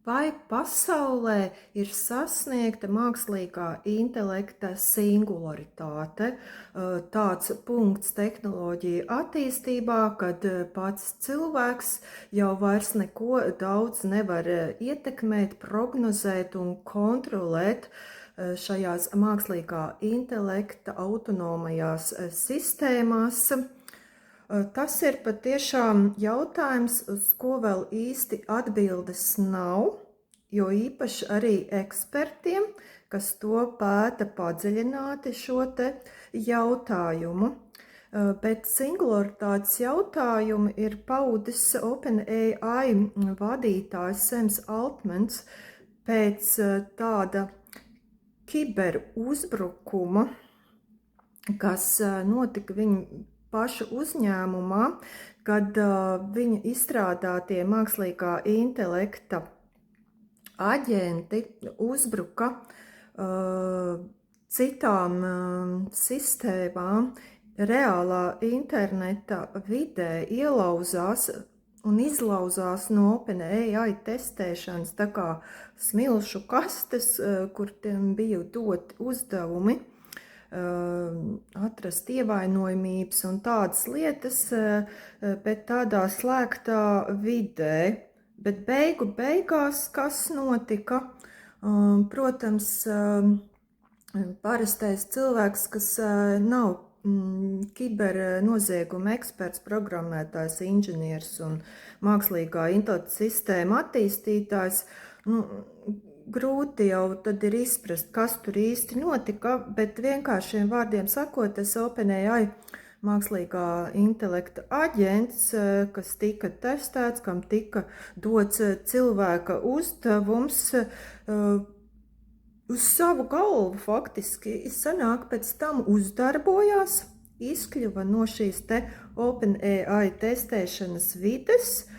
Vai pasaulē ir sasniegta mākslīgā intelekta singularitāte, tāds punkts tehnoloģiju attīstībā, kad pats cilvēks jau vairs neko daudz nevar ietekmēt, prognozēt un kontrolēt šajās mākslīgā intelekta autonomajās sistēmās? Tas ir patiešām jautājums, uz ko vēl īsti atbildes nav, jo īpaši arī ekspertiem, kas to pēta padziļināti šo te jautājumu. Bet singularitātes jautājumu ir paudis OpenAI vadītājs Sams Altmans pēc tāda kiberuzbrukuma, kas notika viņa paša uzņēmumā, kad viņa izstrādātie mākslīgā intelekta aģenti uzbruka citām sistēmām reālā interneta vidē, ielauzās un izlauzās no OpenAI testēšanas, tā kā smilšu kastes, kur tiem bija dot uzdevumi, atrast ievainojamības un tādas lietas, bet tādā slēgtā vidē. Bet beigās, kas notika? Protams, parastais cilvēks, kas nav kibernozieguma eksperts, programmētājs, inženieris un mākslīgā intelekta sistēma attīstītājs, grūti jau tad ir izprast, kas tur īsti notika, bet vienkāršiem vārdiem sakot, tas OpenAI mākslīgā intelekta aģents, kas tika testēts, kam tika dots cilvēka uzdevums, uz savu galvu faktiski sanāk pēc tam uzdarbojās, izkļuva no šīs te OpenAI testēšanas vides,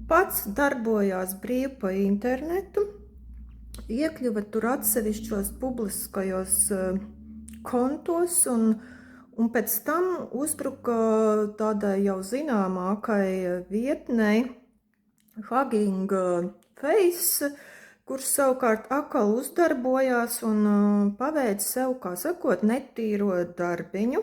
pats darbojās brīvi pa internetu, iekļuva tur atsevišķos publiskajos kontos un pēc tam uzbruka tādai jau zināmākai vietnei Hugging Face, kurš savukārt atkal uzdarbojās un paveica sev, kā sakot, netīro darbiņu,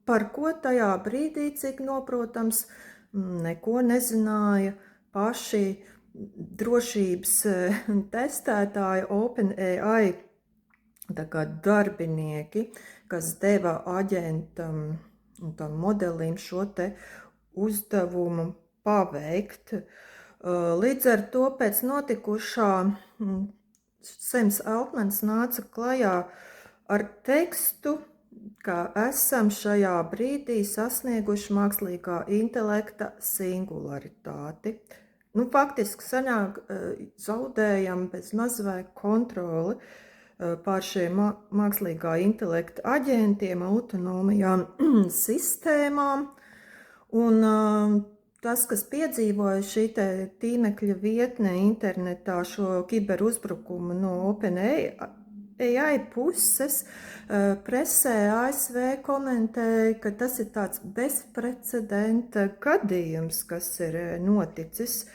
par ko tajā brīdī, cik noprotams, neko nezināja paši drošības testētāji OpenAI darbinieki, kas deva aģentam un tam modelim šo te uzdevumu paveikt. Līdz ar to pēc notikušā Sams Altmans nāca klajā ar tekstu, ka esam šajā brīdī sasnieguši mākslīgā intelekta singularitāti. Faktiski sanāk, zaudējam bez mazvai kontroli pār šiem mākslīgā intelekta aģentiem, autonomajām sistēmām. Un tas, kas piedzīvoja šī tīmekļa vietne internetā šo kiberuzbrukumu no OpenAI puses, presē ASV komentēja, ka tas ir tāds bezprecedenta gadījums, kas ir noticis,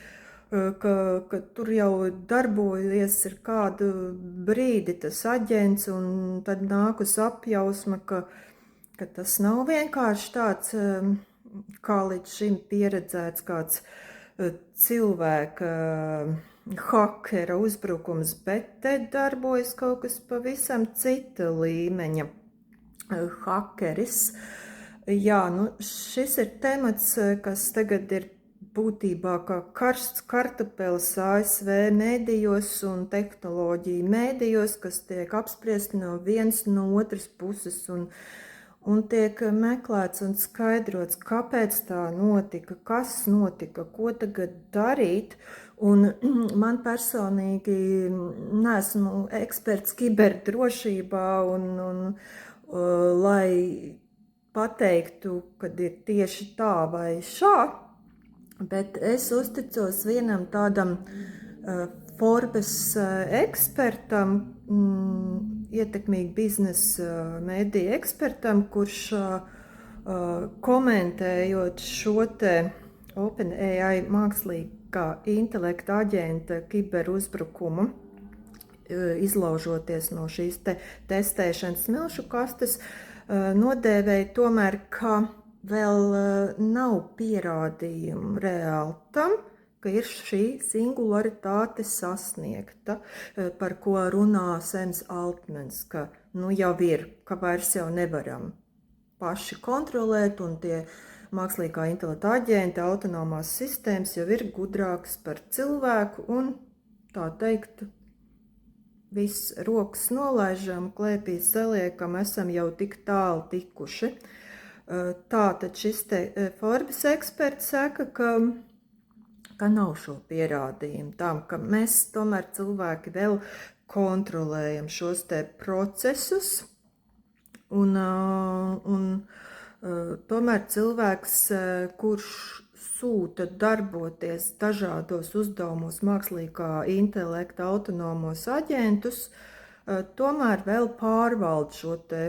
ka tur jau darbojies ir kādu brīdi tas aģents, un tad nākus apjausma, ka tas nav vienkārši tāds, kā līdz šim pieredzēts kāds cilvēka hakera uzbrukums, bet te darbojas kaut kas pavisam cita līmeņa hakeris. Jā, šis ir temats, kas tagad ir būtībā kā karsts kartupelis ASV mēdījos un tehnoloģiju mēdījos, kas tiek apspriesti no vienas no otras puses un tiek meklēts un skaidrots, kāpēc tā notika, kas notika, ko tagad darīt. Un man personīgi neesmu eksperts kiberdrošībā un lai pateiktu, kad ir tieši tā vai šā, bet es uzticos vienam tādam Forbes ekspertam, ietekmīgi biznesa mediju ekspertam, kurš komentējot šo te OpenAI kā intelekta aģenta kiberuzbrukumu, izlaužoties no šīs testēšanas smilšu kastes, nodēvēja tomēr, ka vēl nav pierādījumu reāli tam, ka ir šī singularitāte sasniegta, par ko runā Sams Altmans, ka jau ir, ka vairs jau nevaram paši kontrolēt, un tie mākslīgā intelekta aģenti, autonomās sistēmas jau ir gudrākas par cilvēku, un tā teikt, viss rokas nolaižam, klēpī saliekam, esam jau tik tālu tikuši. Tātad šis te Forbes eksperts saka, ka nav šo pierādījumu tam, ka mēs tomēr cilvēki vēl kontrolējam šos te procesus, un tomēr cilvēks, kurš sūta darboties dažādos uzdevumos mākslīgā intelekta autonomos aģentus, tomēr vēl pārvalda šo te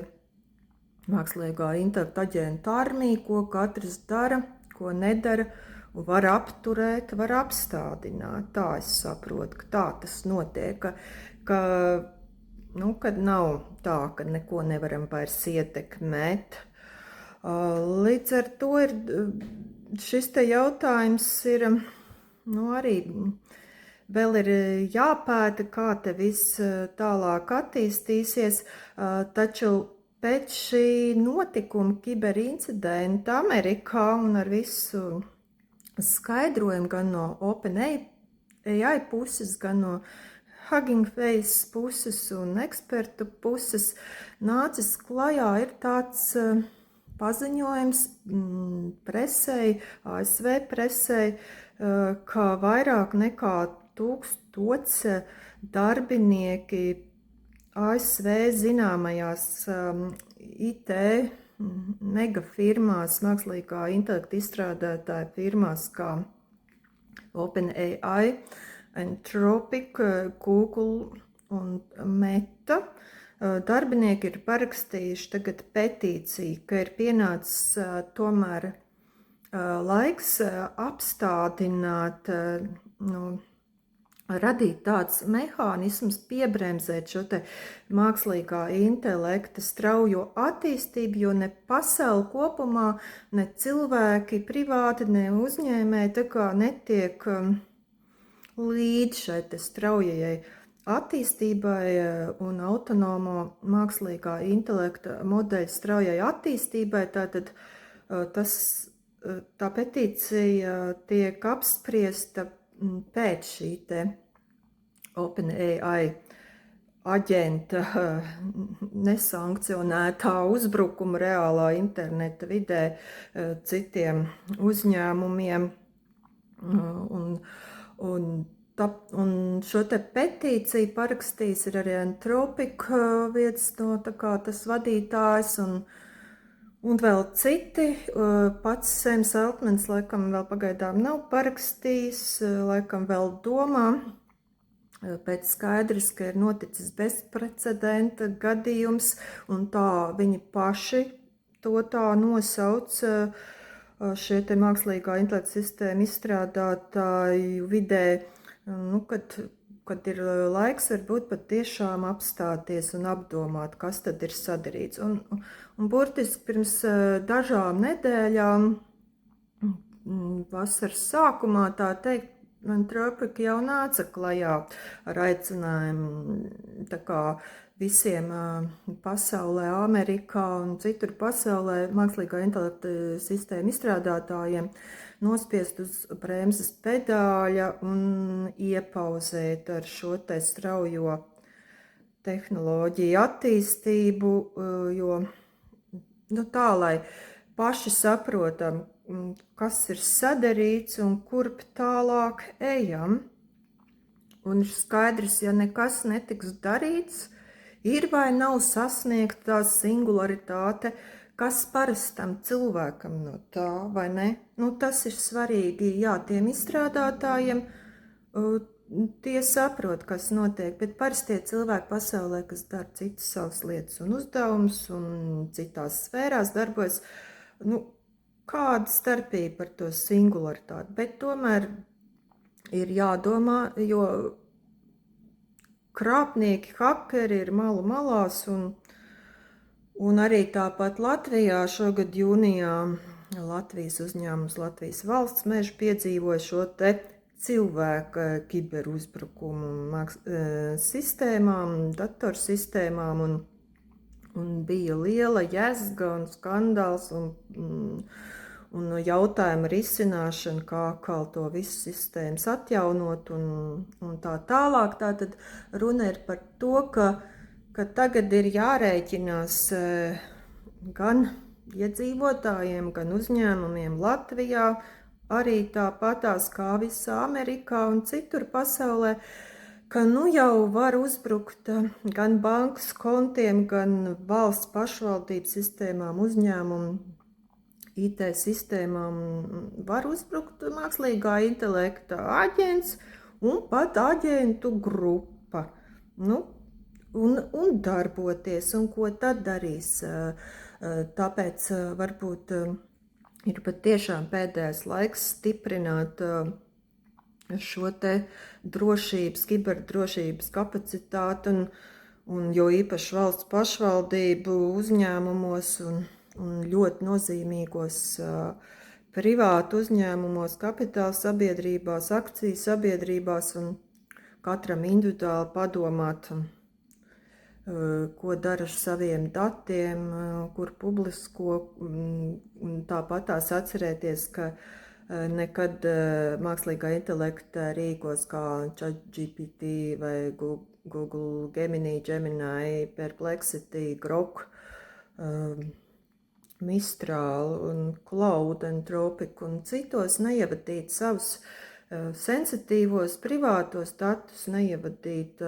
mākslīgā intelekta aģentu armiju, ko katrs dara, ko nedara, un var apturēt, var apstādināt. Tā es saprotu, ka tā tas notiek, kad nav tā, ka neko nevaram vairs ietekmēt. Līdz ar to ir šis te jautājums ir, arī vēl ir jāpēta, kā te viss tālāk attīstīsies, taču pēc šī notikuma kiberincidenta Amerikā un ar visu skaidrojumu gan no OpenAI puses, gan no Hugging Face puses un ekspertu puses nācis klajā ir tāds paziņojums presei, ASV presei, ka vairāk nekā 1000 darbinieki ASV zināmajās IT megafirmās, mākslīgā intelekta izstrādātāja firmās kā OpenAI, Anthropic, Google un Meta, darbinieki ir parakstījuši tagad petīciju, ka ir pienācis tomēr laiks apstādināt, radīt tāds mehānisms, piebremzēt šo te mākslīgā intelekta straujo attīstību, jo ne pasauli kopumā, ne cilvēki privāti, ne uzņēmēji tā kā netiek līdz šai te straujajai attīstībai un autonomo mākslīgā intelekta modeļa straujai attīstībai. Tātad tā petīcija tiek apspriesta pēc šī te OpenAI aģenta nesankcionētā uzbrukuma reālā interneta vidē citiem uzņēmumiem. Un šo te petīciju parakstījis ir arī Anthropic vietas no tas vadītājs un vēl citi. Pats Sams Altmans laikam vēl pagaidām nav parakstījis, laikam vēl domā. Pēc skaidrs, ka ir noticis bezprecedenta gadījums, un tā viņi paši to tā nosauc šie te mākslīgā intelekta sistēma izstrādātāju vidē, kad ir laiks varbūt pat tiešām apstāties un apdomāt, kas tad ir sadarīts. Un burtiski pirms dažām nedēļām, vasaras sākumā, tā teikt, Anthropic jau nāca klajā ar aicinājumu tā kā visiem pasaulē, Amerikā un citur pasaulē mākslīgā intelekta sistēma izstrādātājiem nospiest uz bremzes pedāļa un iepauzēt ar šo te straujo tehnoloģiju attīstību, jo tā, lai paši saprotam, kas ir sadarīts un kurp tālāk ejam. Un ir skaidrs, ja nekas netiks darīts, ir vai nav sasniegta tā singularitāte, kas parastam cilvēkam no tā, vai ne? Tas ir svarīgi, tiem izstrādātājiem, tie saprot, kas notiek, bet parastie cilvēki pasaulē, kas dara citas savas lietas un uzdevumus un citās sfērās darbojas, kāda starpība par to singularitāti, bet tomēr ir jādomā, jo krāpnieki, hakeri ir malu malās, un arī tāpat Latvijā šogad jūnijā Latvijas uzņēmums Latvijas valsts meža piedzīvoja šo te cilvēka kiberuzbrukumu sistēmām, datorsistēmām, un bija liela jēzga un skandāls un jautājuma risināšana, kā atkal to visu sistēmas atjaunot un tā tālāk. Tātad runa ir par to, ka tagad ir jārēķinās gan iedzīvotājiem, gan uzņēmumiem Latvijā, arī tāpatās kā visā Amerikā un citur pasaulē, ka nu jau var uzbrukt gan bankas kontiem, gan valsts pašvaldības sistēmām, uzņēmumu IT sistēmām, var uzbrukt mākslīgā intelekta aģents un pat aģentu grupa. Nu, un darboties, un ko tad darīs. Tāpēc varbūt ir patiešām pēdējais laiks stiprināt šo te drošības, kiberdrošības kapacitāti, un jo īpaši valsts pašvaldību uzņēmumos un ļoti nozīmīgos privātu uzņēmumos, kapitāla sabiedrībās, akciju sabiedrībās, un katram individuāli padomāt, ko dara ar saviem datiem, kur publisko, un tāpatās atcerēties, ka nekad mākslīgā intelekta rīkos kā ChatGPT vai Google Gemini, Perplexity, Grok, Mistral un Cloud, Anthropic un citos neievadīt savus sensitīvos privātos datus, neievadīt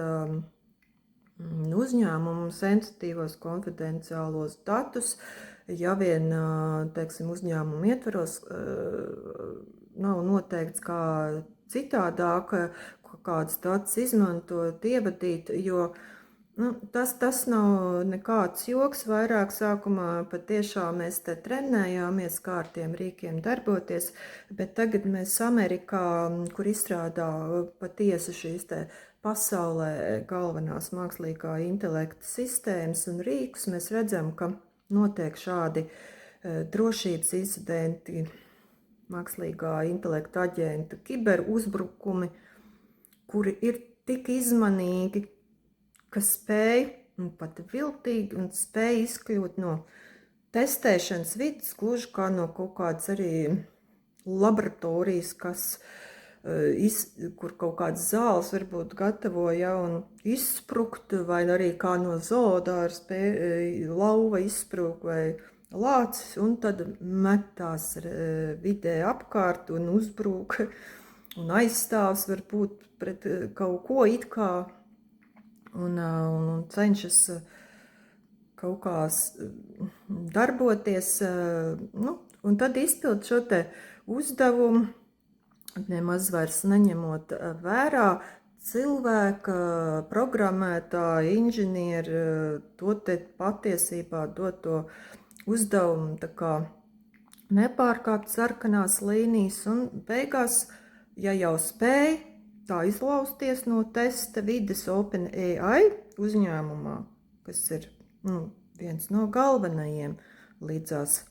uzņēmumu sensitīvos konfidenciālos datus, ja vien, teiksim, uzņēmumu ietvaros nav noteikts kā citādāk, kādas datus izmantot, ievadīt, jo tas nav nekāds joks, vairāk sākumā patiešām mēs te trenējāmies kā ar tiem rīkiem darboties, bet tagad mēs Amerikā, kur izstrādā patiesi šīs te pasaulē galvenās mākslīgā intelekta sistēmas un rīkus, mēs redzam, ka notiek šādi drošības incidenti, mākslīgā intelekta aģentu kiberuzbrukumi, kuri ir tik izmanīgi, ka spēj, un pat viltīgi, un spēj izkļūt no testēšanas vidas, gluži kā no kaut kādas arī laboratorijas, kur kaut kādas zāles varbūt gatavo, ja, un izsprukt, vai arī kā no zoodāra lauva izsprūk vai lācis, un tad metās vidē apkārt un uzbrūk, un aizstāvs varbūt pret kaut ko it kā, un cenšas kaut kā darboties, un tad izpild šo te uzdevumu, nemaz vairs neņemot vērā cilvēka, programmētāja, inženiera, to te patiesībā doto uzdevumu, tā kā nepārkāpt sarkanās līnijas, un beigās, ja jau spēj tā izlausties no testa vides OpenAI uzņēmumā, kas ir viens no galvenajiem līdzās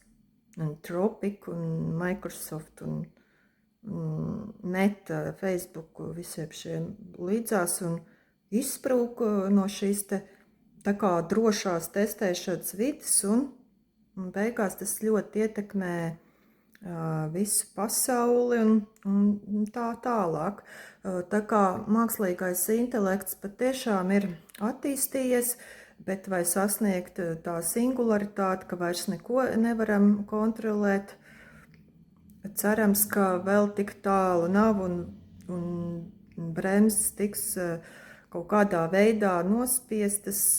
Anthropic un Microsoft un Meta, Facebook, visiem šiem līdzās, un izsprūk no šīs te tā kā drošās testēšanas vidas, un beigās tas ļoti ietekmē visu pasauli un tā tālāk. Tā kā mākslīgais intelekts patiešām ir attīstījies, bet vai sasniegt tā singularitāti, ka vairs neko nevaram kontrolēt, cerams, ka vēl tik tālu nav, un bremzes tiks kaut kādā veidā nospiestas,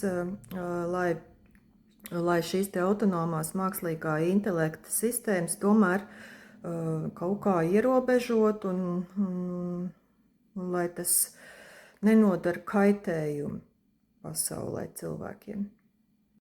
lai šīs te autonomās mākslīgā intelekta sistēmas tomēr kaut kā ierobežot un lai tas nenodara kaitējumu pasaulē cilvēkiem.